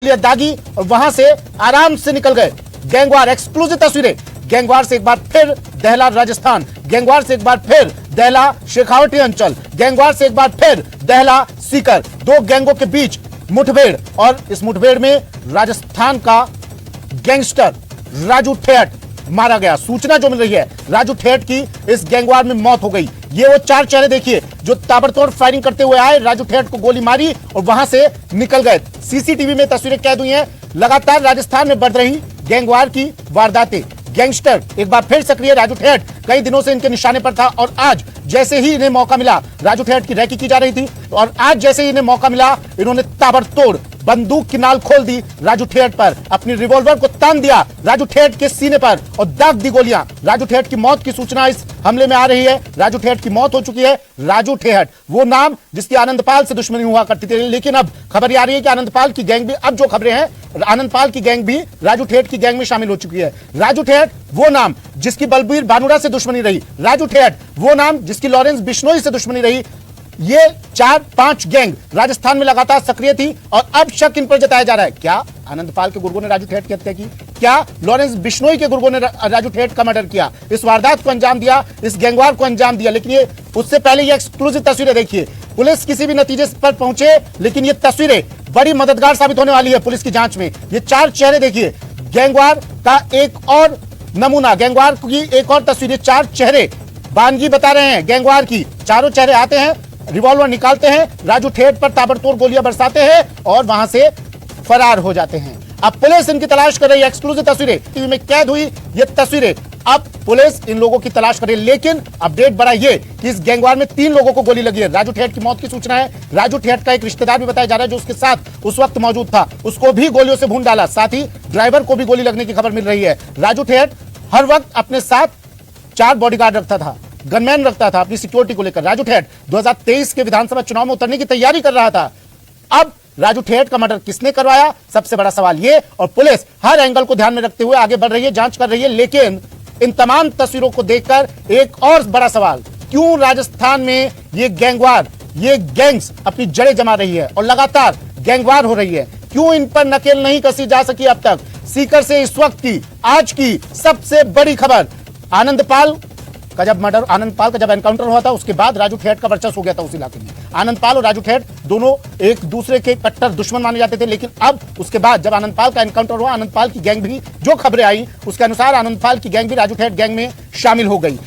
लिए दागी और वहां से आराम से निकल गए। गैंगवार एक्सक्लूसिव तस्वीरें। गैंगवार से एक बार फिर दहला राजस्थान, गैंगवार से एक बार फिर दहला शेखावटी अंचल, गैंगवार से एक बार फिर दहला सीकर। दो गैंगों के बीच मुठभेड़ और इस मुठभेड़ में राजस्थान का गैंगस्टर राजू ठेहट मारा गया। सूचना जो मिल रही है राजू ठेहट की इस गैंगवार में मौत हो गई। ये वो चार चेहरे देखिए जो ताबड़तोड़ फायरिंग करते हुए आए, राजू ठेहट को गोली मारी और वहां से निकल गए। सीसीटीवी में तस्वीरें कैद हुई हैं। लगातार राजस्थान में बढ़ रही गैंगवार की वारदातें। गैंगस्टर एक बार फिर सक्रिय। राजू ठेहट कई दिनों से इनके निशाने पर था और आज जैसे ही इन्हें मौका मिला, राजू ठेहट की रैकी की जा रही थी और आज जैसे ही इन्हें मौका मिला इन्होंने ताबड़तोड़ बंदूक की नाल खोल दी राजू ठेहट पर, अपनी रिवॉल्वर को तान दिया राजू ठेहट के सीने पर और दाग दी गोलियां। राजू ठेहट की मौत की सूचना इस हमले में आ रही है। राजू ठेहट की मौत हो चुकी है। राजू ठेहट वो नाम जिसकी आनंदपाल से दुश्मनी हुआ करती थी, लेकिन अब खबर आ रही है कि आनंदपाल की गैंग भी, अब जो खबरें हैं आनंदपाल की गैंग भी राजू ठेहट की गैंग में शामिल हो चुकी है। राजू ठेहट वो नाम जिसकी बलबीर भानोरा से दुश्मनी रही, राजू ठेहट वो नाम जिसकी लॉरेंस बिश्नोई से दुश्मनी रही। ये 4-5 गैंग राजस्थान में लगातार सक्रिय थी और अब शक इन पर जताया जा रहा है, क्या आनंदपाल के गुर्गों ने राजू ठेहट की हत्या की? क्या लॉरेंस बिश्नोई के गुर्गों ने राजू ठेहट का मर्डर किया, इस वारदात को अंजाम दिया, इस गैंगवार को अंजाम दिया? लेकिन ये उससे पहले ये एक्सक्लूसिव तस्वीरें देखिए। पुलिस किसी भी नतीजे पर पहुंचे, लेकिन ये तस्वीरें बड़ी मददगार साबित होने वाली है पुलिस की जांच में। ये चार चेहरे देखिए, गैंगवार का एक और नमूना, गैंगवार की एक और तस्वीर। चार चेहरे बानगी बता रहे हैं गैंगवार की। चारों चेहरे आते हैं, रिवॉल्वर निकालते हैं, राजू ठेहट पर ताबड़तोड़ गोलियां बरसाते हैं और वहां से फरार हो जाते हैं। अब पुलिस इनकी तलाश कर रही है। एक्सक्लूसिव तस्वीरें टीवी में कैद हुई ये तस्वीरें, अब पुलिस इन लोगों की तलाश कर रही है। लेकिन अपडेट बड़ा ये कि इस गैंगवार में 3 लोगों को गोली लगी है। राजू ठेहट की मौत की सूचना है। राजू ठेहट का एक रिश्तेदार भी बताया जा रहा है जो उसके साथ उस वक्त मौजूद था, उसको भी गोलियों से भून डाला। साथ ही ड्राइवर को भी गोली लगने की खबर मिल रही है। राजू ठेहट हर वक्त अपने साथ 4 बॉडीगार्ड रखता था, गनमैन रखता था अपनी सिक्योरिटी को लेकर। राजू ठेहट 2023 के विधानसभा चुनाव में उतरने की तैयारी कर रहा था। अब राजू ठेहट का मर्डर किसने करवाया, सबसे बड़ा सवाल ये। और पुलिस हर एंगल को ध्यान में रखते हुए आगे बढ़ रही है, जांच कर रही है। लेकिन इन तमाम तस्वीरों को देखकर एक और बड़ा सवाल, क्यों राजस्थान में ये गैंगवार, ये गैंग्स अपनी जड़ें जमा रही है और लगातार गैंगवार हो रही है? क्यों इन पर नकेल नहीं कसी जा सकी अब तक? सीकर से इस वक्त की, आज की सबसे बड़ी खबर, आनंदपाल का जब मर्डर, आनंदपाल का जब एनकाउंटर हुआ था उसके बाद राजू ठेहट का वर्चस्व हो गया था उस इलाके में। आनंदपाल और राजू ठेहट दोनों एक दूसरे के कट्टर दुश्मन माने जाते थे, लेकिन अब उसके बाद जब आनंदपाल का एनकाउंटर हुआ, आनंदपाल की गैंग भी, जो खबरें आई उसके अनुसार आनंदपाल की गैंग भी राजू ठेहट गैंग में शामिल हो गई।